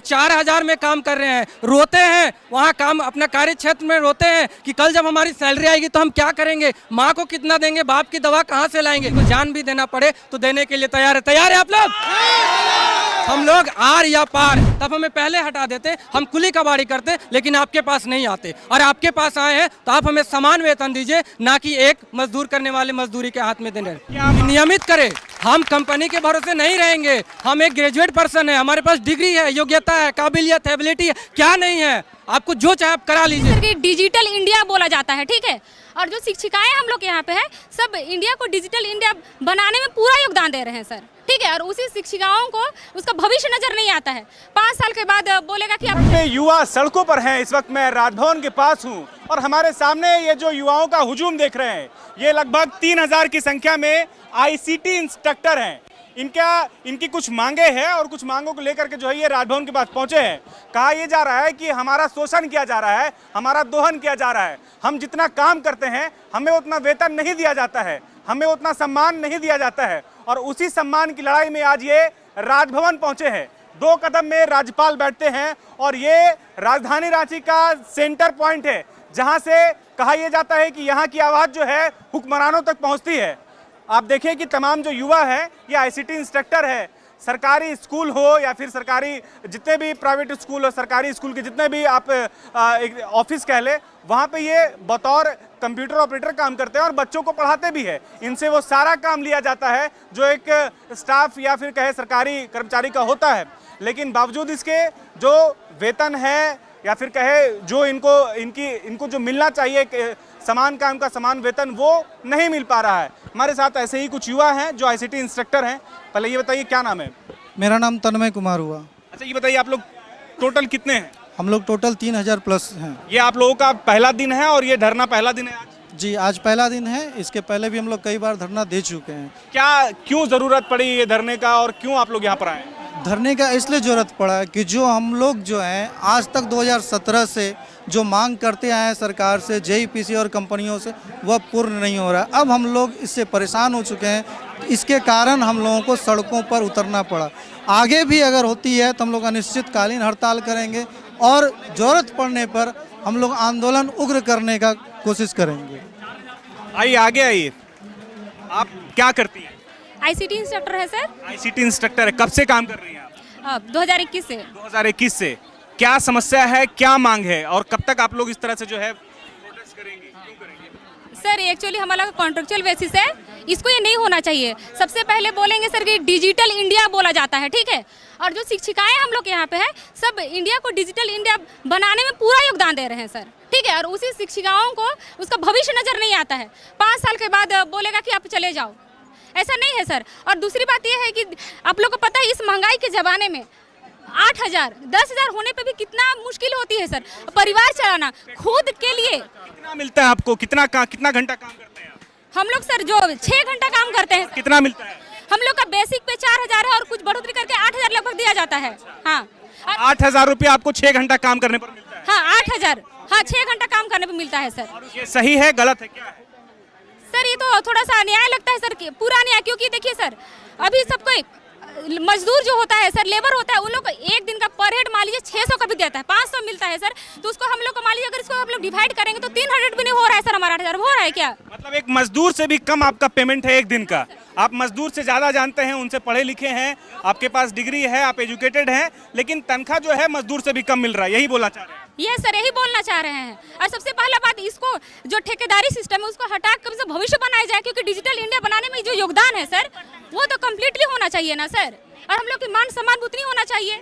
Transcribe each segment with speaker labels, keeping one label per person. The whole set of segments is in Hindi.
Speaker 1: 4000 में काम कर रहे हैं, रोते हैं वहाँ काम अपना कार्य क्षेत्र में, रोते हैं कि कल जब हमारी सैलरी आएगी तो हम क्या करेंगे, माँ को कितना देंगे, बाप की दवा कहाँ से लाएंगे। तो जान भी देना पड़े तो देने के लिए तैयार है आप लोग। हम लोग आर या पार, तब हमें पहले हटा देते, हम कुली कबाड़ी करते, लेकिन आपके पास नहीं आते। और आपके पास आए हैं तो आप हमें समान वेतन दीजिए, ना कि एक मजदूर करने वाले मजदूरी के हाथ में देने। नियमित करें, हम कंपनी के भरोसे नहीं रहेंगे। हम एक ग्रेजुएट पर्सन है, हमारे पास डिग्री है, योग्यता है, काबिलियत है, एबिलिटी है, क्या नहीं है। आपको जो चाहे आप करा लीजिए।
Speaker 2: डिजिटल इंडिया बोला जाता है, ठीक है, और जो शिक्षिकाएं हम लोग यहाँ पे है सब इंडिया को डिजिटल इंडिया बनाने में पूरा योगदान दे रहे हैं सर, ठीक है। और उसी शिक्षिकाओं को उसका भविष्य नजर नहीं आता है। 5 साल के बाद बोलेगा कि
Speaker 3: आप युवा सड़कों पर हैं। इस वक्त मैं राजभवन के पास हूँ और हमारे सामने ये जो युवाओं का हुजूम देख रहे हैं, ये लगभग 3000 की संख्या में आईसीटी इंस्ट्रक्टर हैं। इनकी कुछ मांगे हैं और कुछ मांगों को लेकर के जो है ये राजभवन के पास पहुंचे हैं। कहा यह जा रहा है कि हमारा शोषण किया जा रहा है, हमारा दोहन किया जा रहा है। हम जितना काम करते हैं हमें उतना वेतन नहीं दिया जाता है, हमें उतना सम्मान नहीं दिया जाता है। और उसी सम्मान की लड़ाई में आज ये राजभवन पहुंचे हैं। 2 कदम में राज्यपाल बैठते हैं और ये राजधानी रांची का सेंटर पॉइंट है, जहां से कहा यह जाता है कि यहाँ की आवाज़ जो है हुक्मरानों तक पहुँचती है। आप देखिए कि तमाम जो युवा हैं ये आईसीटी इंस्ट्रक्टर है। सरकारी स्कूल हो या फिर सरकारी जितने भी प्राइवेट स्कूल हो, सरकारी स्कूल के जितने भी आप एक ऑफिस कह ले, वहाँ पे ये बतौर कंप्यूटर ऑपरेटर काम करते हैं और बच्चों को पढ़ाते भी है। इनसे वो सारा काम लिया जाता है जो एक स्टाफ या फिर कहे सरकारी कर्मचारी का होता है। लेकिन बावजूद इसके जो वेतन है या फिर कहे जो इनको जो मिलना चाहिए समान काम का समान वेतन, वो नहीं मिल पा रहा है। हमारे साथ ऐसे ही कुछ युवा हैं जो आईसीटी इंस्ट्रक्टर हैं। पहले ये बताइए क्या नाम है?
Speaker 4: मेरा नाम तन्मय कुमार हुआ।
Speaker 3: अच्छा ये बताइए आप लोग टोटल कितने हैं?
Speaker 4: हम लोग टोटल 3000 प्लस हैं।
Speaker 3: ये आप लोगों का पहला दिन है और ये धरना पहला दिन है आज?
Speaker 4: जी आज पहला दिन है। इसके पहले भी हम लोग कई बार धरना दे चुके हैं।
Speaker 3: क्यों ज़रूरत पड़ी ये धरने का और क्यों आप लोग यहाँ पर आए?
Speaker 4: धरने का इसलिए ज़रूरत पड़ा कि जो हम लोग जो हैं आज तक 2017 से जो मांग करते आए हैं सरकार से, जेईपीसी और कंपनियों से, वह पूर्ण नहीं हो रहा। अब हम लोग इससे परेशान हो चुके हैं। इसके कारण हम लोगों को सड़कों पर उतरना पड़ा। आगे भी अगर होती है तो हम लोग अनिश्चितकालीन हड़ताल करेंगे और ज़रूरत पड़ने पर हम लोग आंदोलन उग्र करने का कोशिश करेंगे।
Speaker 3: आइए आगे आइए, आप क्या करती हैं?
Speaker 2: आईसीटी इंस्ट्रक्टर है सर।
Speaker 3: आईसीटी इंस्ट्रक्टर है, कब से काम कर रही हैं आप?
Speaker 2: 2021 से।
Speaker 3: 2021 से। क्या समस्या है, क्या मांग है और कब तक आप लोग इस तरह से जो है प्रोटेस्ट करेंगे, क्यों करेंगे?
Speaker 2: सर एक्चुअली हमारा कॉन्ट्रेक्चुअल बेसिस है, इसको ये नहीं होना चाहिए। सबसे पहले बोलेंगे सर कि डिजिटल इंडिया बोला जाता है, ठीक है, और जो शिक्षिकाएं हम लोग यहाँ पे है सब इंडिया को डिजिटल इंडिया बनाने में पूरा योगदान दे रहे हैं सर, ठीक है। और उसी शिक्षिकाओं को उसका भविष्य नजर नहीं आता है। 5 साल के बाद बोलेगा कि आप चले जाओ, ऐसा नहीं है सर। और दूसरी बात यह है कि आप लोग को पता है इस महंगाई के ज़माने में 8000 10,000 होने पे भी कितना मुश्किल होती है सर परिवार चलाना खुद के लिए।
Speaker 3: कितना मिलता है आपको? कितना घंटा काम करते हैं आप?
Speaker 2: हम लोग सर जो 6 घंटा काम करते हैं।
Speaker 3: कितना मिलता है?
Speaker 2: हम लोग का बेसिक पे 4000 है और कुछ बढ़ोतरी करके 8000 लगभग दिया जाता है। हाँ
Speaker 3: 8000 रुपये आपको 6 घंटा काम करने पर मिलता है?
Speaker 2: हाँ 8000, हाँ 6 घंटा काम करने पर मिलता है सर।
Speaker 3: ये सही है, गलत है, क्या है?
Speaker 2: सर ये तो थोड़ा सा अन्याय लगता है सर, पूरा अन्याय। क्योंकि देखिए सर अभी सबको मजदूर जो होता है सर, लेबर होता है, उन लोग को एक दिन का पर हेड मान लीजिए 600 का भी देता है, 500 मिलता है सर। तो उसको हम लोग को मान लीजिए अगर इसको हम लोग डिवाइड करेंगे तो 300 भी नहीं हो रहा है सर, हमारा 8000 हो रहा है क्या?
Speaker 3: मतलब एक मजदूर से भी कम आपका पेमेंट है एक दिन का। आप मजदूर से ज़्यादा जानते हैं, उनसे पढ़े लिखे हैं, आपके पास डिग्री है, आप एजुकेटेड हैं, लेकिन तनख्वाह जो है मजदूर से भी कम मिल रहा है, यही बोलना चाह रहे हैं?
Speaker 2: ये सर यही बोलना चाह रहे हैं। और सबसे पहला बात, इसको जो ठेकेदारी सिस्टम है उसको हटा कर भविष्य बनाया जाए, क्योंकि डिजिटल इंडिया बनाने में जो योगदान है सर वो तो कम्प्लीटली होना चाहिए ना सर। और हम लोग की मान सम्मान उतनी होना चाहिए,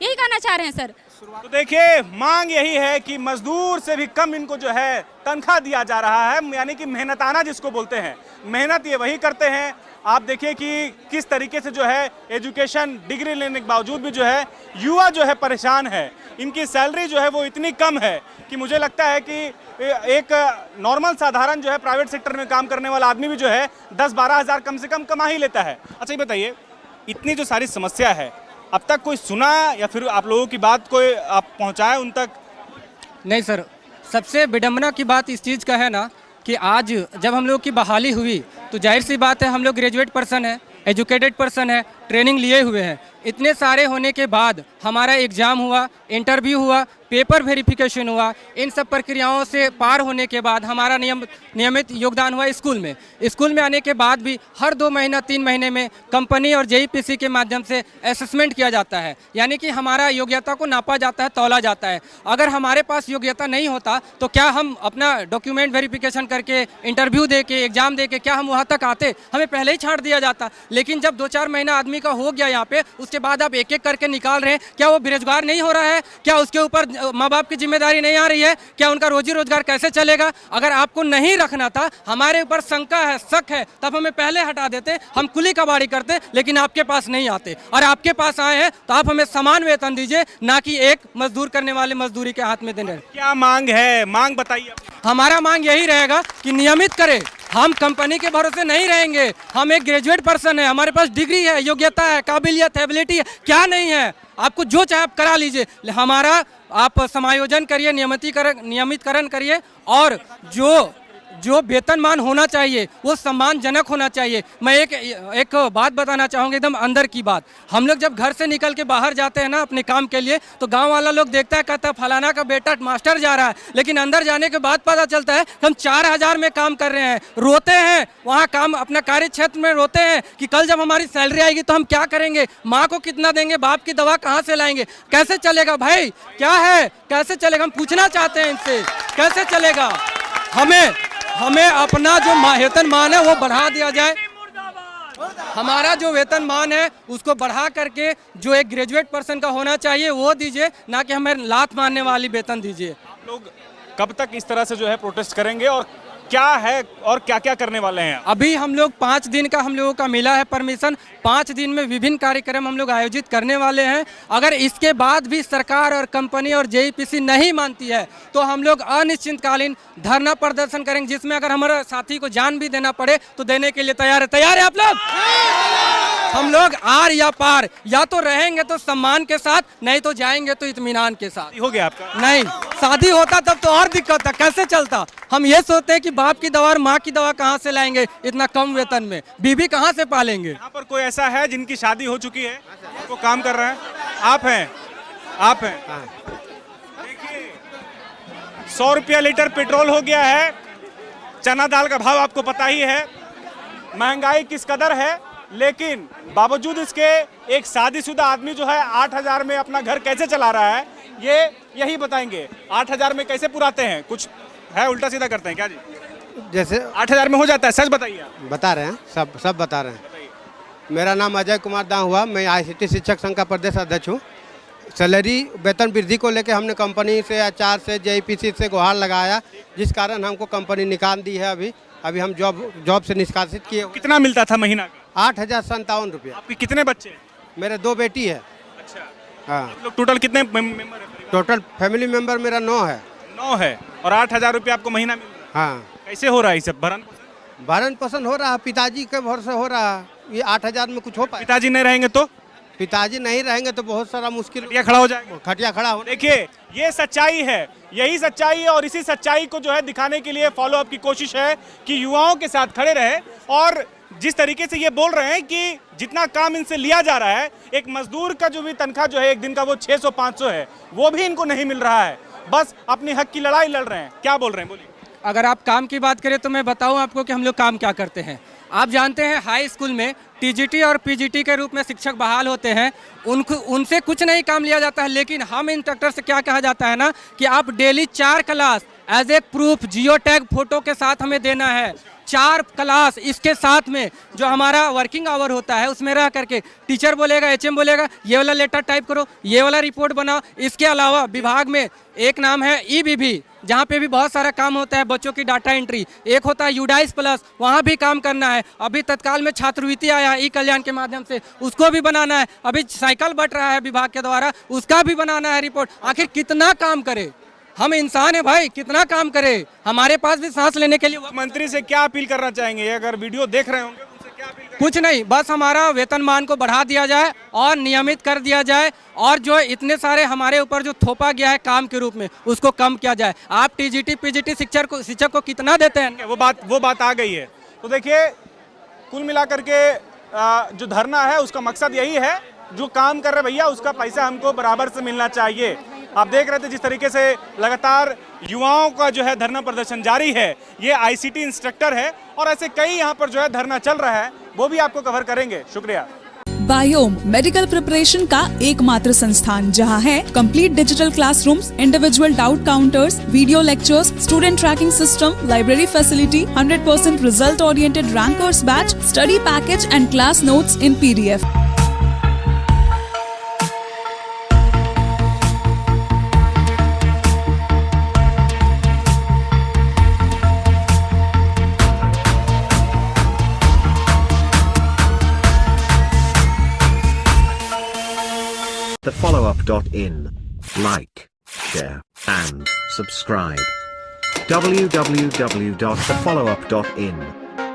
Speaker 2: यही कहना चाह रहे हैं सर।
Speaker 3: तो देखिए मांग यही है कि मजदूर से भी कम इनको जो है तनख्वाह दिया जा रहा है, यानी कि मेहनताना जिसको बोलते हैं। मेहनत ये वही करते हैं। आप देखिए कि किस तरीके से जो है एजुकेशन डिग्री लेने के बावजूद भी जो है युवा जो है परेशान है। इनकी सैलरी जो है वो इतनी कम है कि मुझे लगता है कि एक नॉर्मल साधारण जो है प्राइवेट सेक्टर में काम करने वाला आदमी भी जो है 10-12 हज़ार कम से कम कमा ही लेता है। अच्छा ये बताइए, इतनी जो सारी समस्या है अब तक कोई सुना या फिर आप लोगों की बात कोई आप पहुंचाए उन तक?
Speaker 1: नहीं सर, सबसे विडम्बना की बात इस चीज़ का है ना कि आज जब हम लोग की बहाली हुई तो जाहिर सी बात है हम लोग ग्रेजुएट पर्सन है, एजुकेटेड पर्सन है, ट्रेनिंग लिए हुए हैं। इतने सारे होने के बाद हमारा एग्ज़ाम हुआ, इंटरव्यू हुआ, पेपर वेरिफिकेशन हुआ, इन सब प्रक्रियाओं से पार होने के बाद हमारा नियमित योगदान हुआ स्कूल में। स्कूल में आने के बाद भी हर 2 महीना 3 महीने में कंपनी और जेईपीसी के माध्यम से असेसमेंट किया जाता है, यानी कि हमारा योग्यता को नापा जाता है, तौला जाता है। अगर हमारे पास योग्यता नहीं होता तो क्या हम अपना डॉक्यूमेंट वेरिफिकेशन करके, इंटरव्यू दे के, एग्जाम दे के क्या हम वहाँ तक आते? हमें पहले ही छांट दिया जाता। लेकिन जब 2-4 महीना आदमी का हो गया यहाँ पे, उसके बाद आप एक एक करके निकाल रहे हैं, क्या वो बेरोजगार नहीं हो रहा है? क्या उसके ऊपर माँ बाप की जिम्मेदारी नहीं आ रही है? क्या उनका रोजी रोजगार कैसे चलेगा? अगर आपको नहीं रखना था, हमारे ऊपर शंका है, शक है, तब हमें पहले हटा देते, हम कुली कबाड़ी करते, लेकिन आपके पास नहीं आते। और आपके पास आए हैं तो आप हमें समान वेतन दीजिए, ना कि एक मजदूर करने वाले मजदूरी के हाथ में देने।
Speaker 3: क्या मांग है? मांग बताइए।
Speaker 1: हमारा मांग यही रहेगा कि नियमित करें। हम कंपनी के भरोसे नहीं रहेंगे। हम एक ग्रेजुएट पर्सन है, हमारे पास डिग्री है, योग्यता है, काबिलियत है, एबिलिटी है, क्या नहीं है? आपको जो चाहे आप करा लीजिए। हमारा आप समायोजन करिए, नियमितकरण करिए, और जो वेतनमान होना चाहिए वो सम्मानजनक होना चाहिए। मैं एक बात बताना चाहूँगा, एकदम अंदर की बात। हम लोग जब घर से निकल के बाहर जाते हैं ना अपने काम के लिए, तो गांव वाला लोग देखता है, कहता है फलाना का बेटा मास्टर जा रहा है, लेकिन अंदर जाने के बाद पता चलता है कि हम 4000 में काम कर रहे हैं। रोते हैं वहाँ काम अपना कार्य क्षेत्र में, रोते हैं कि कल जब हमारी सैलरी आएगी तो हम क्या करेंगे, माँ को कितना देंगे, बाप की दवा कहाँ से लाएंगे, कैसे चलेगा भाई? क्या है, कैसे चलेगा? हम पूछना चाहते हैं इनसे, कैसे चलेगा? हमें अपना जो वेतनमान है वो बढ़ा दिया जाए। हमारा जो वेतनमान है उसको बढ़ा करके जो एक ग्रेजुएट पर्सन का होना चाहिए वो दीजिए, ना कि हमें लात मारने वाली वेतन दीजिए।
Speaker 3: आप लोग कब तक इस तरह से जो है प्रोटेस्ट करेंगे, और क्या है और क्या क्या करने वाले हैं?
Speaker 1: अभी हम लोग 5 दिन का हम लोगों का मिला है परमिशन। 5 दिन में विभिन्न कार्यक्रम हम लोग आयोजित करने वाले हैं। अगर इसके बाद भी सरकार और कंपनी और जेईपीसी नहीं मानती है तो हम लोग अनिश्चितकालीन धरना प्रदर्शन करेंगे, जिसमें अगर हमारे साथी को जान भी देना पड़े तो देने के लिए तैयार है। तैयार है आप लोग? हम लोग आर या पार, या तो रहेंगे तो सम्मान के साथ, नहीं तो जाएंगे तो इत्मीनान के साथ।
Speaker 3: हो गया आपका?
Speaker 1: नहीं, शादी होता तब तो और दिक्कत था, कैसे चलता? हम ये सोचते हैं कि बाप की दवा और माँ की दवा कहाँ से लाएंगे इतना कम वेतन में, बीबी कहाँ से पालेंगे?
Speaker 3: यहाँ पर कोई ऐसा है जिनकी शादी हो चुकी है, वो काम कर रहे हैं? आप हैं? देखिए, 100 रुपया लीटर पेट्रोल हो गया है, चना दाल का भाव आपको पता ही है, महंगाई किस कदर है, लेकिन बावजूद इसके एक शादीशुदा आदमी जो है 8000 में अपना घर कैसे चला रहा है, ये यही बताएंगे। 8000 में कैसे पुराते हैं? कुछ है उल्टा सीधा करते हैं क्या जी?
Speaker 5: जैसे
Speaker 3: 8000 में हो जाता है? सच बताइए आप।
Speaker 5: बता रहे हैं, सब बता रहे हैं। मेरा नाम अजय कुमार दास हुआ, मैं ICT शिक्षक संघ का प्रदेश अध्यक्ष हूँ। सैलरी वेतन वृद्धि को लेकर हमने कंपनी से, HR से, जेईपीसी से गुहार लगाया, जिस कारण हमको कंपनी निकाल दी है। अभी हम जॉब से निष्कासित किए।
Speaker 3: कितना मिलता था महीना का?
Speaker 5: 8057 रुपया।
Speaker 3: आपके कितने बच्चे हैं?
Speaker 5: मेरे 2 बेटी है।
Speaker 3: अच्छा,
Speaker 5: हाँ।
Speaker 3: आप लोग टोटल कितने मेंबर हैं?
Speaker 5: टोटल फैमिली मेंबर मेरा 9 है।
Speaker 3: 9 है, और 8000 रुपया आपको महीना मिल रहा है।
Speaker 5: हाँ।
Speaker 3: कैसे हो रहा है ये सब भरण पोषण?
Speaker 5: भरण पोषण हो रहा है, पिताजी के भरोसे हो रहा है। ये 8000 में कुछ हो पाए?
Speaker 3: पिताजी नहीं रहेंगे तो?
Speaker 5: पिताजी नहीं रहेंगे तो बहुत सारा मुश्किल,
Speaker 3: खटिया खड़ा हो जाएगा।
Speaker 5: खटिया खड़ा हो।
Speaker 3: देखिए, ये सच्चाई है, यही सच्चाई है, और इसी सच्चाई को जो है दिखाने के लिए फॉलो अप की कोशिश है कि युवाओं के साथ खड़े रहे। और जिस तरीके से ये बोल रहे हैं कि जितना काम इनसे लिया जा रहा है, एक मजदूर का जो भी तनख्वाह जो है एक दिन का वो 600-500 है, वो भी इनको नहीं मिल रहा है, बस अपनी हक की लड़ाई लड़ रहे हैं। क्या बोल रहे हैं, बोलिए।
Speaker 1: अगर आप काम की बात करें तो मैं बताऊं आपको कि हम लोग काम क्या करते हैं। आप जानते हैं हाई स्कूल में TGT और PGT के रूप में शिक्षक बहाल होते हैं, उनसे कुछ नहीं काम लिया जाता है, लेकिन हम इंस्ट्रक्टर से क्या कहा जाता है ना कि आप daily 4 class as a proof geo tag photo के साथ हमें देना है। 4 क्लास, इसके साथ में जो हमारा वर्किंग आवर होता है उसमें रह करके टीचर बोलेगा, HM बोलेगा ये वाला लेटर टाइप करो, ये वाला रिपोर्ट बनाओ। इसके अलावा विभाग में एक नाम है EBB, जहाँ पे भी बहुत सारा काम होता है, बच्चों की डाटा एंट्री। एक होता है UDAIS प्लस, वहाँ भी काम करना है। अभी तत्काल में छात्रवृत्ति आया है ई-कल्याण के माध्यम से, उसको भी बनाना है। अभी साइकिल बट रहा है विभाग के द्वारा, उसका भी बनाना है रिपोर्ट। आखिर कितना काम करे? हम इंसान है भाई, कितना काम करे? हमारे पास भी सांस लेने के लिए।
Speaker 3: मंत्री से क्या अपील करना चाहेंगे? अगर वीडियो देख रहे होंगे उनसे क्या अपील करेंगे?
Speaker 1: कुछ नहीं, बस हमारा वेतनमान को बढ़ा दिया जाए और नियमित कर दिया जाए, और जो इतने सारे हमारे ऊपर जो थोपा गया है काम के रूप में उसको कम किया जाए। आप TGT PGT शिक्षक को कितना देते हैं?
Speaker 3: वो बात आ गई है। तो देखिए, कुल मिलाकर के जो धरना है उसका मकसद यही है जो काम कर रहे भैया उसका पैसा हमको बराबर से मिलना चाहिए। आप देख रहे थे जिस तरीके से लगातार युवाओं का जो है धरना प्रदर्शन जारी है। ये आईसीटी इंस्ट्रक्टर है और ऐसे कई यहाँ पर जो है धरना चल रहा है, वो भी आपको कवर करेंगे। शुक्रिया।
Speaker 6: बायोम मेडिकल प्रिपरेशन का एकमात्र संस्थान जहां है complete digital classrooms, individual doubt counters, video lectures, student tracking system, library facility, 100% result oriented rankers batch, study package and class notes in PDF।
Speaker 7: thefollowup.in. Like, share, and subscribe. www.thefollowup.in